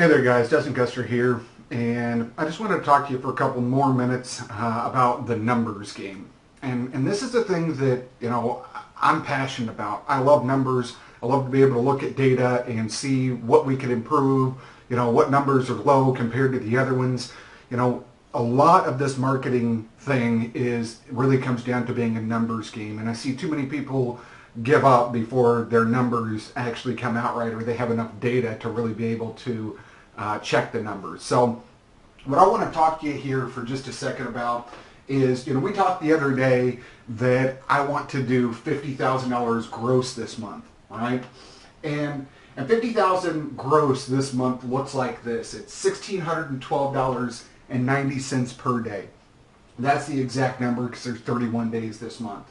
Hey there guys, Dustin Custer here, and I just wanted to talk to you for a couple more minutes about the numbers game. And this is the thing that, I'm passionate about. I love numbers. I love to be able to look at data and see what we could improve, what numbers are low compared to the other ones. A lot of this marketing thing really comes down to being a numbers game, and I see too many people give up before their numbers actually come out right or they have enough data to really be able to check the numbers. So what I want to talk to you here for just a second about is, we talked the other day that I want to do $50,000 gross this month, right? And $50,000 gross this month looks like this. It's $1,612.90 per day. That's the exact number because there's 31 days this month,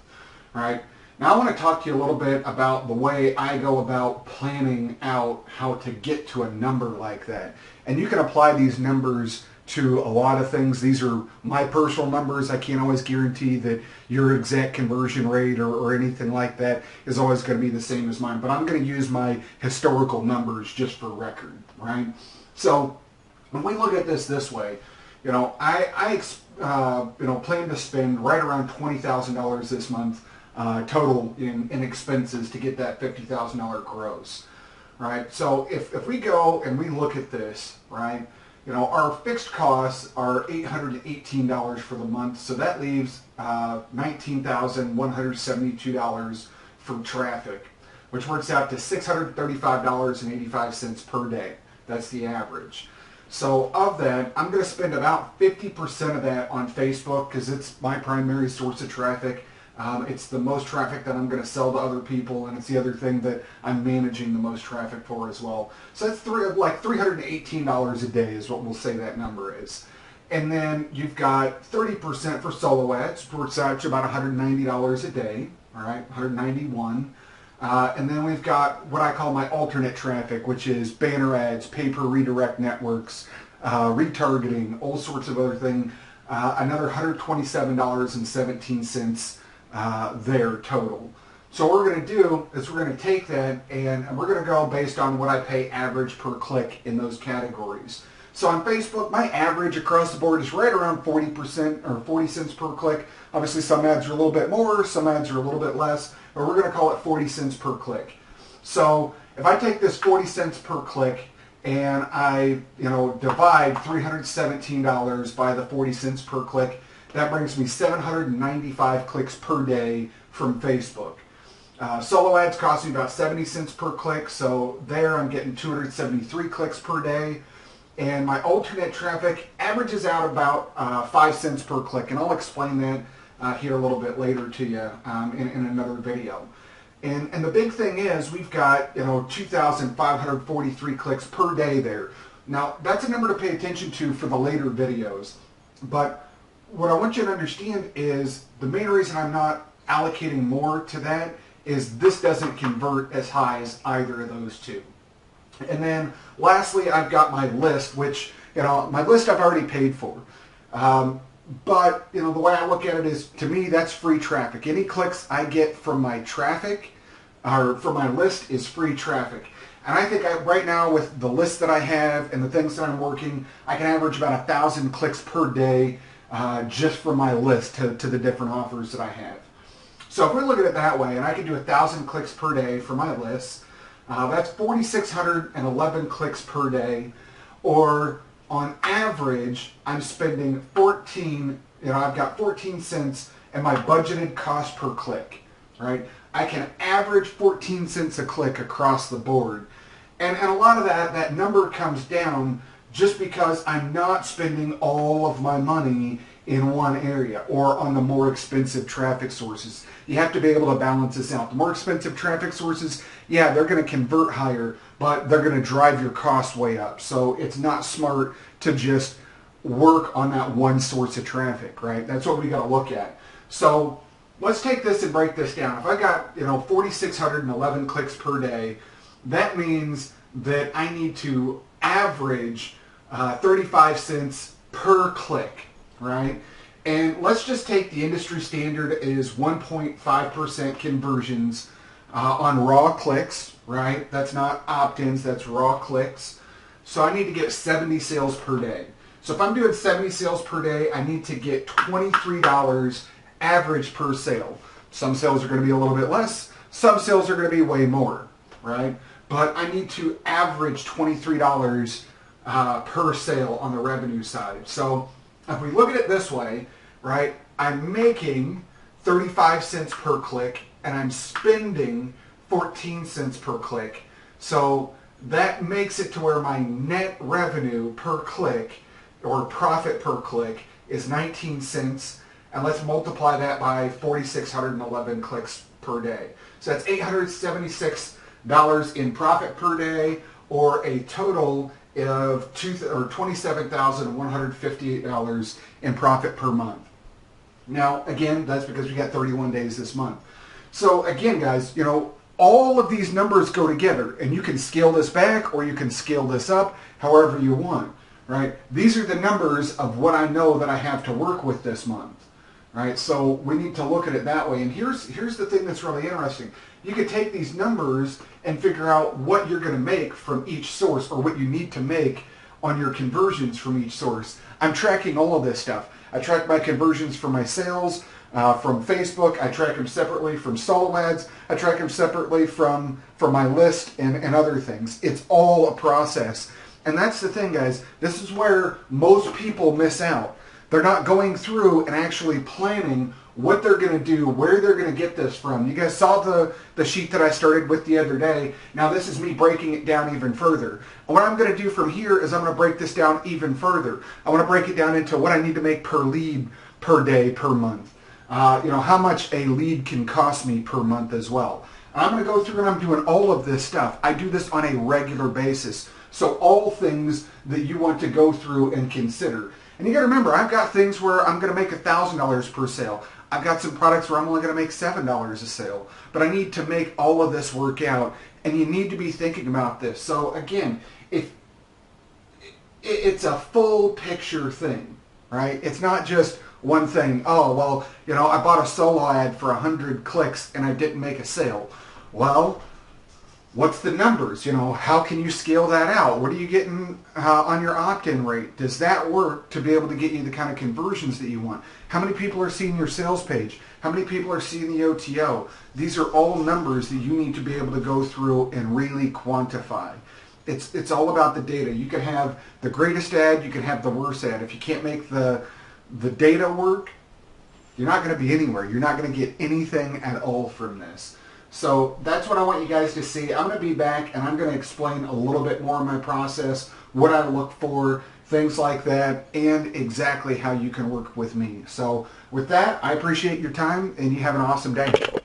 all right? Now I want to talk to you a little bit about the way I go about planning out how to get to a number like that. And you can apply these numbers to a lot of things. These are my personal numbers. I can't always guarantee that your exact conversion rate or anything like that is always going to be the same as mine. But I'm going to use my historical numbers just for record, right? So when we look at this way, I plan to spend right around $20,000 this month total in expenses to get that $50,000 gross, right? So if we go and we look at this, right, our fixed costs are $818 for the month, so that leaves $19,172 for traffic, which works out to $635.85 per day. That's the average. So of that, I'm going to spend about 50% of that on Facebook because it's my primary source of traffic. It's the most traffic that I'm going to sell to other people, and it's the other thing that I'm managing the most traffic for as well. So that's like $318 a day is what we'll say that number is. And then you've got 30% for solo ads, works out to about $190 a day, all right, $191. And then we've got what I call my alternate traffic, which is banner ads, pay-per redirect networks, retargeting, all sorts of other things. Another $127.17 there total. So what we're going to do is we're going to take that and we're going to go based on what I pay average per click in those categories. So on Facebook, my average across the board is right around 40% or 40 cents per click. Obviously some ads are a little bit more, some ads are a little bit less, but we're going to call it 40 cents per click. So if I take this 40 cents per click and I divide $317 by the 40 cents per click, that brings me 795 clicks per day from Facebook. Solo ads cost me about 70 cents per click, so there I'm getting 273 clicks per day. And my alternate traffic averages out about 5 cents per click, and I'll explain that here a little bit later to you in another video. And the big thing is we've got 2,543 clicks per day there. Now that's a number to pay attention to for the later videos, but what I want you to understand is the main reason I'm not allocating more to that is this doesn't convert as high as either of those two. And then lastly, I've got my list, which, my list I've already paid for. But, the way I look at it is, to me, that's free traffic. Any clicks I get from my traffic or from my list is free traffic. And I think right now with the list that I have and the things that I'm working, I can average about 1,000 clicks per day just from my list to the different offers that I have. So if we look at it that way, and I can do 1,000 clicks per day for my list, that's 4,611 clicks per day, or on average, I'm spending I've got 14 cents in my budgeted cost per click, right? I can average 14 cents a click across the board. And a lot of that number comes down just because I'm not spending all of my money in one area or on the more expensive traffic sources. You have to be able to balance this out. The more expensive traffic sources, yeah, they're going to convert higher, but they're going to drive your cost way up. So it's not smart to just work on that one source of traffic, right? That's what we got to look at. So let's take this and break this down. If I got 4,611 clicks per day, that means that I need to average 35 cents per click, right? And let's just take the industry standard is 1.5% conversions on raw clicks, right? That's not opt-ins, that's raw clicks. So I need to get 70 sales per day. So if I'm doing 70 sales per day, I need to get $23 average per sale. Some sales are going to be a little bit less. Some sales are going to be way more, right? But I need to average $23 per sale on the revenue side. So if we look at it this way, right, I'm making 35 cents per click and I'm spending 14 cents per click. So that makes it to where my net revenue per click or profit per click is 19 cents. And let's multiply that by 4,611 clicks per day. So that's $876 in profit per day, or a total of $27,158 in profit per month. Now, again, that's because we got 31 days this month. So again, guys, you know, all of these numbers go together, and you can scale this back or you can scale this up however you want, right? These are the numbers of what I know that I have to work with this month, right? So we need to look at it that way. And here's the thing that's really interesting. You could take these numbers and figure out what you're going to make from each source, or what you need to make on your conversions from each source. I'm tracking all of this stuff. I track my conversions from my sales, from Facebook. I track them separately from Solo Ads. I track them separately from my list and other things. It's all a process. And that's the thing, guys. This is where most people miss out. They're not going through and actually planning what they're going to do, where they're going to get this from. You guys saw the sheet that I started with the other day. Now this is me breaking it down even further. And what I'm going to do from here is I'm going to break this down even further. I want to break it down into what I need to make per lead, per day, per month. You know, how much a lead can cost me per month as well. I'm going to go through and I'm doing all of this stuff. I do this on a regular basis. So all things that you want to go through and consider. And you got to remember, I've got things where I'm going to make $1,000 per sale. I've got some products where I'm only going to make $7 a sale. But I need to make all of this work out, and you need to be thinking about this. So again, if it's a full picture thing, right? It's not just one thing. Oh, well, you know, I bought a solo ad for 100 clicks and I didn't make a sale. Well, what's the numbers? You know, how can you scale that out? What are you getting on your opt-in rate? Does that work to be able to get you the kind of conversions that you want? How many people are seeing your sales page? How many people are seeing the OTO? These are all numbers that you need to be able to go through and really quantify. It's all about the data. You can have the greatest ad, you can have the worst ad. If you can't make the data work, you're not going to be anywhere. You're not going to get anything at all from this. So that's what I want you guys to see. I'm going to be back and I'm going to explain a little bit more of my process, what I look for, things like that, and exactly how you can work with me. So with that, I appreciate your time and you have an awesome day.